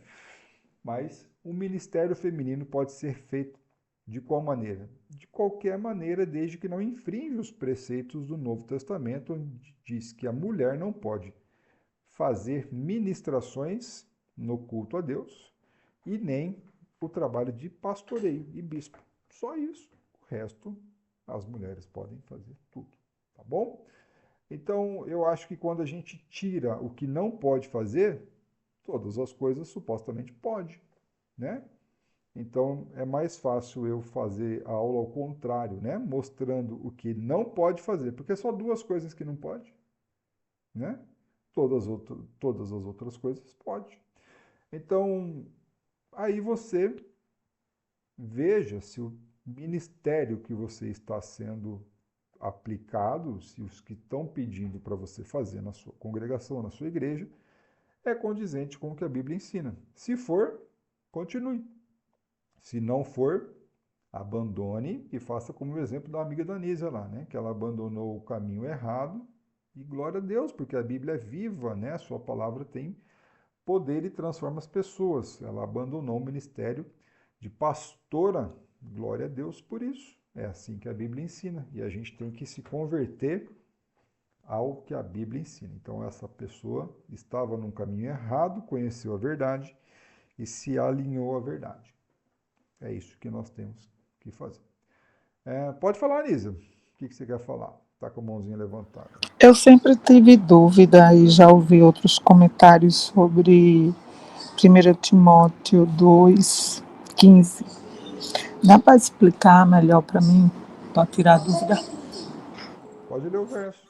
Mas o ministério feminino pode ser feito de qual maneira? De qualquer maneira, desde que não infrinja os preceitos do Novo Testamento, onde diz que a mulher não pode fazer ministrações no culto a Deus e nem o trabalho de pastoreio e bispo. Só isso. O resto, as mulheres podem fazer tudo, tá bom? Então, eu acho que quando a gente tira o que não pode fazer, todas as coisas supostamente pode, né? Então, é mais fácil eu fazer a aula ao contrário, né? Mostrando o que não pode fazer, porque é só duas coisas que não pode, né? Todas as outras coisas pode. Então, aí você veja se o ministério que você está sendo aplicado, se os que estão pedindo para você fazer na sua congregação, na sua igreja, é condizente com o que a Bíblia ensina. Se for, continue. Se não for, abandone e faça como o exemplo da amiga da Nísia lá, né? Que ela abandonou o caminho errado e glória a Deus, porque a Bíblia é viva, né? A sua palavra tem poder e transforma as pessoas. Ela abandonou o ministério de pastora, glória a Deus por isso. É assim que a Bíblia ensina e a gente tem que se converter ao que a Bíblia ensina. Então essa pessoa estava num caminho errado, conheceu a verdade e se alinhou à verdade. É isso que nós temos que fazer. Pode falar, Anísia. O que você quer falar? Está com a mãozinha levantada. Eu sempre tive dúvida e já ouvi outros comentários sobre 1 Timóteo 2,15. Dá para explicar melhor para mim, para tirar a dúvida? Pode ler o verso.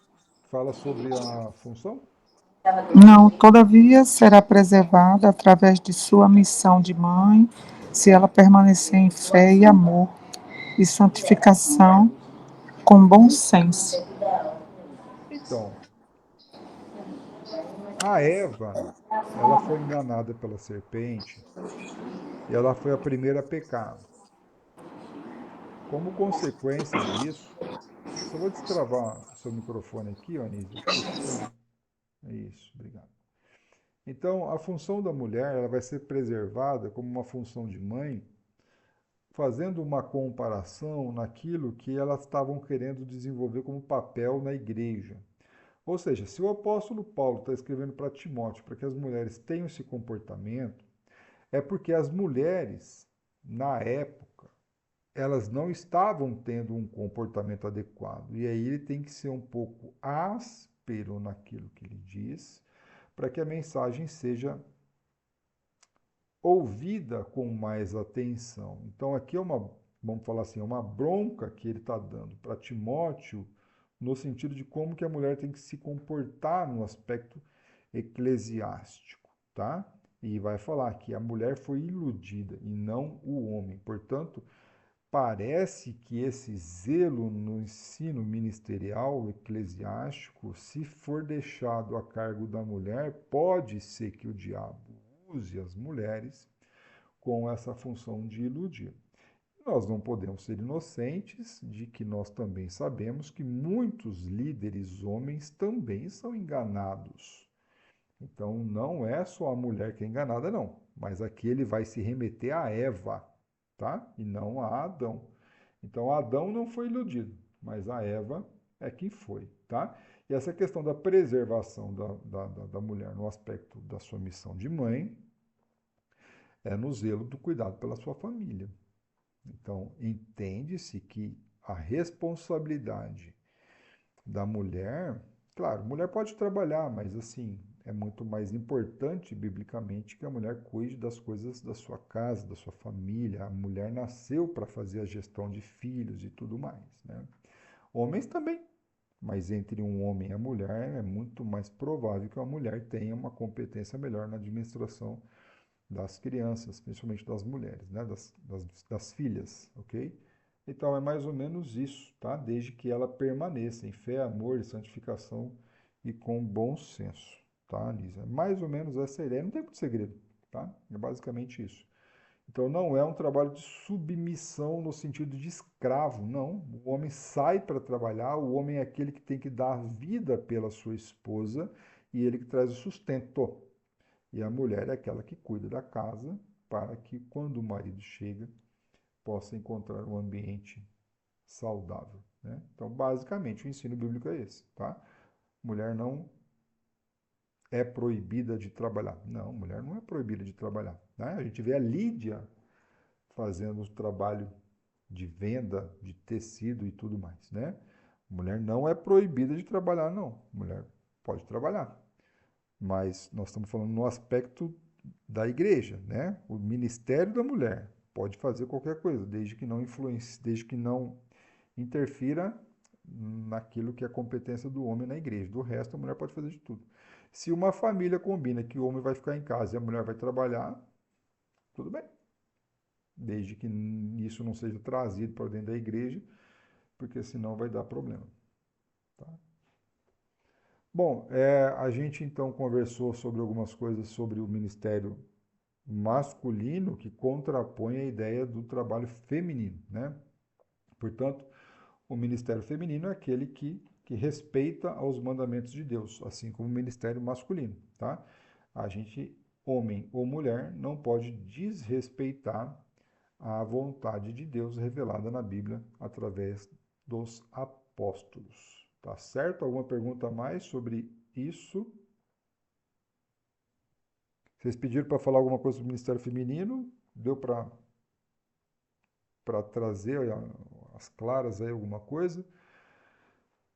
Fala sobre a função? Não, todavia será preservada através de sua missão de mãe se ela permanecer em fé e amor e santificação com bom senso. Então, a Eva, ela foi enganada pela serpente e ela foi a primeira a pecar. Como consequência disso, eu só vou destravar o seu microfone aqui, ó, Anísio, porque senão... Isso, obrigado. Então, a função da mulher, ela vai ser preservada como uma função de mãe, fazendo uma comparação naquilo que elas estavam querendo desenvolver como papel na igreja. Ou seja, se o apóstolo Paulo está escrevendo para Timóteo para que as mulheres tenham esse comportamento, é porque as mulheres, na época, elas não estavam tendo um comportamento adequado. E aí ele tem que ser um pouco áspero naquilo que ele diz, para que a mensagem seja ouvida com mais atenção. Então aqui é uma, vamos falar assim, é uma bronca que ele está dando para Timóteo, no sentido de como que a mulher tem que se comportar no aspecto eclesiástico, tá? E vai falar que a mulher foi iludida e não o homem. Portanto, parece que esse zelo no ensino ministerial eclesiástico, se for deixado a cargo da mulher, pode ser que o diabo use as mulheres com essa função de iludir. Nós não podemos ser inocentes de que nós também sabemos que muitos líderes homens também são enganados. Então não é só a mulher que é enganada, não. Mas aqui ele vai se remeter a Eva, tá? E não a Adão. Então Adão não foi iludido, mas a Eva é quem foi, tá? E essa questão da preservação da mulher no aspecto da sua missão de mãe é no zelo do cuidado pela sua família. Então, entende-se que a responsabilidade da mulher, claro, mulher pode trabalhar, mas assim, é muito mais importante biblicamente que a mulher cuide das coisas da sua casa, da sua família. A mulher nasceu para fazer a gestão de filhos e tudo mais, né? Homens também, mas entre um homem e a mulher é muito mais provável que a mulher tenha uma competência melhor na administração das crianças, principalmente das mulheres, né? Das filhas, ok? Então é mais ou menos isso, tá? Desde que ela permaneça em fé, amor e santificação e com bom senso, tá, Lisa? É mais ou menos essa ideia, não tem muito segredo, tá? É basicamente isso. Então não é um trabalho de submissão no sentido de escravo, não. O homem sai para trabalhar, o homem é aquele que tem que dar vida pela sua esposa e ele que traz o sustento. E a mulher é aquela que cuida da casa para que quando o marido chega possa encontrar um ambiente saudável, né? Então, basicamente, o ensino bíblico é esse, tá? Mulher não é proibida de trabalhar. Não, mulher não é proibida de trabalhar, né? A gente vê a Lídia fazendo o trabalho de venda de tecido e tudo mais, né? Mulher não é proibida de trabalhar, não. Mulher pode trabalhar. Mas nós estamos falando no aspecto da igreja, né? O ministério da mulher pode fazer qualquer coisa, desde que não influencie, desde que não interfira naquilo que é a competência do homem na igreja. Do resto, a mulher pode fazer de tudo. Se uma família combina que o homem vai ficar em casa e a mulher vai trabalhar, tudo bem. Desde que isso não seja trazido para dentro da igreja, porque senão vai dar problema. Tá? Bom, a gente então conversou sobre algumas coisas sobre o ministério masculino que contrapõe a ideia do trabalho feminino, né? Portanto, o ministério feminino é aquele que respeita aos mandamentos de Deus, assim como o ministério masculino, tá? A gente, homem ou mulher, não pode desrespeitar a vontade de Deus revelada na Bíblia através dos apóstolos, tá certo? Alguma pergunta a mais sobre isso? Vocês pediram para falar alguma coisa sobre o ministério feminino? Deu para trazer as claras aí alguma coisa?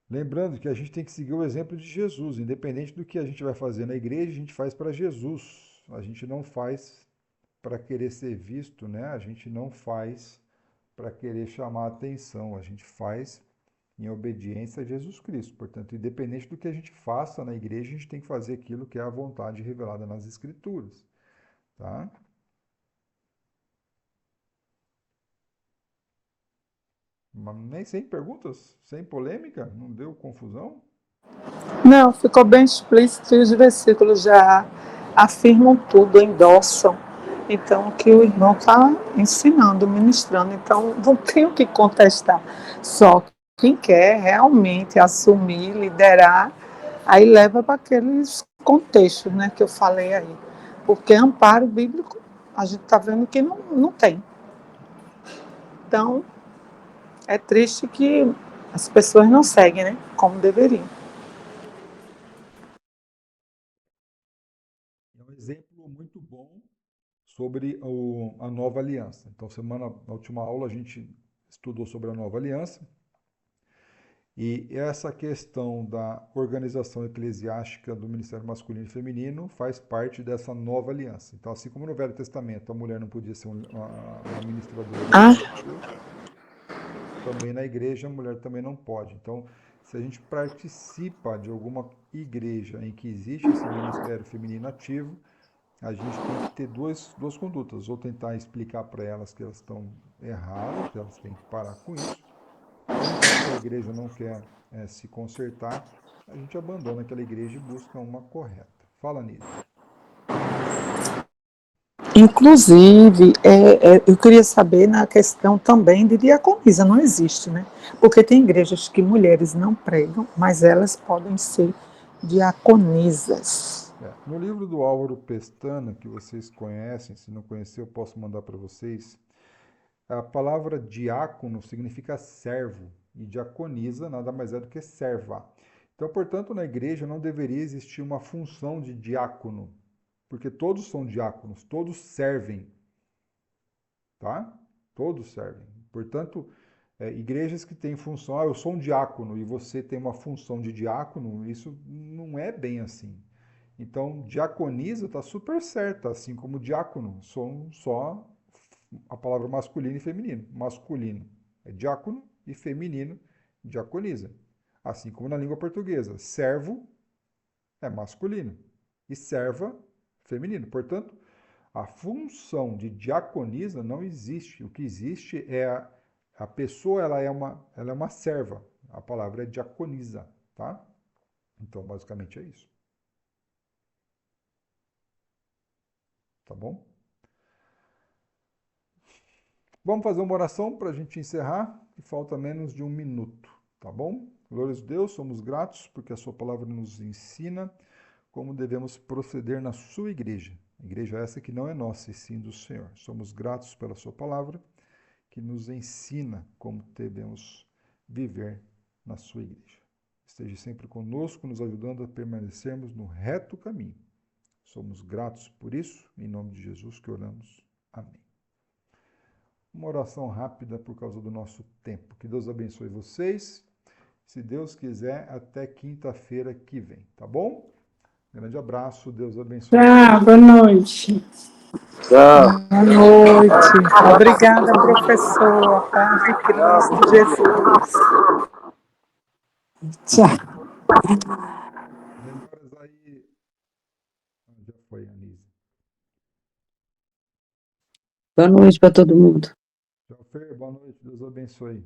Lembrando que a gente tem que seguir o exemplo de Jesus, independente do que a gente vai fazer na igreja, a gente faz para Jesus. A gente não faz para querer ser visto, né? A gente não faz para querer chamar a atenção, a gente faz em obediência a Jesus Cristo. Portanto, independente do que a gente faça na igreja, a gente tem que fazer aquilo que é a vontade revelada nas Escrituras, tá? Mas nem sem perguntas, sem polêmica, não deu confusão? Não, ficou bem explícito e os versículos já afirmam tudo, endossam. Então, o que o irmão está ensinando, ministrando. Então, não tem o que contestar. Só quem quer realmente assumir, liderar, aí leva para aqueles contextos, né, que eu falei aí. Porque amparo bíblico, a gente está vendo que não tem. Então, é triste que as pessoas não seguem, né, como deveriam. É um exemplo muito bom sobre a nova aliança. Então, na última aula, a gente estudou sobre a nova aliança. E essa questão da organização eclesiástica do ministério masculino e feminino faz parte dessa nova aliança. Então, assim como no Velho Testamento a mulher não podia ser uma ministradora da Ah, palavra de Deus, também na igreja a mulher também não pode. Então, se a gente participa de alguma igreja em que existe esse ministério feminino ativo, a gente tem que ter duas condutas. Ou tentar explicar para elas que elas estão erradas, que elas têm que parar com isso, ou então, se a igreja não quer se consertar, a gente abandona aquela igreja e busca uma correta. Fala, Nise. inclusive, eu queria saber na questão também de diaconisa, não existe, né? Porque tem igrejas que mulheres não pregam, mas elas podem ser diaconisas. No livro do Álvaro Pestana, que vocês conhecem, se não conhecer, eu posso mandar para vocês. A palavra diácono significa servo e diaconisa nada mais é do que serva. Então, portanto, na igreja não deveria existir uma função de diácono, porque todos são diáconos, todos servem, tá? Todos servem. Portanto, igrejas que têm função, eu sou um diácono e você tem uma função de diácono, isso não é bem assim. Então, diaconisa está super certa, assim como diácono, são só a palavra masculino e feminino. Masculino é diácono e feminino diaconisa. Assim como na língua portuguesa, servo é masculino e serva feminino. Portanto, a função de diaconisa não existe. O que existe é a pessoa, ela é uma serva. A palavra é diaconisa, tá? Então, basicamente é isso. Tá bom? Vamos fazer uma oração para a gente encerrar, e falta menos de 1 minuto, tá bom? Glórias a Deus, somos gratos porque a sua palavra nos ensina como devemos proceder na sua igreja. Igreja essa que não é nossa, e sim do Senhor. Somos gratos pela sua palavra, que nos ensina como devemos viver na sua igreja. Esteja sempre conosco, nos ajudando a permanecermos no reto caminho. Somos gratos por isso, em nome de Jesus que oramos. Amém. Uma oração rápida por causa do nosso tempo. Que Deus abençoe vocês. Se Deus quiser, até quinta-feira que vem, tá bom? Grande abraço, Deus abençoe. Tchau, boa noite. Tchau. Boa noite. Obrigada, professor. A paz de Cristo Jesus. Tchau. Melhoras aí. Já foi, Anise. Boa noite para todo mundo. Tchau, Fer. Boa noite. Deus abençoe.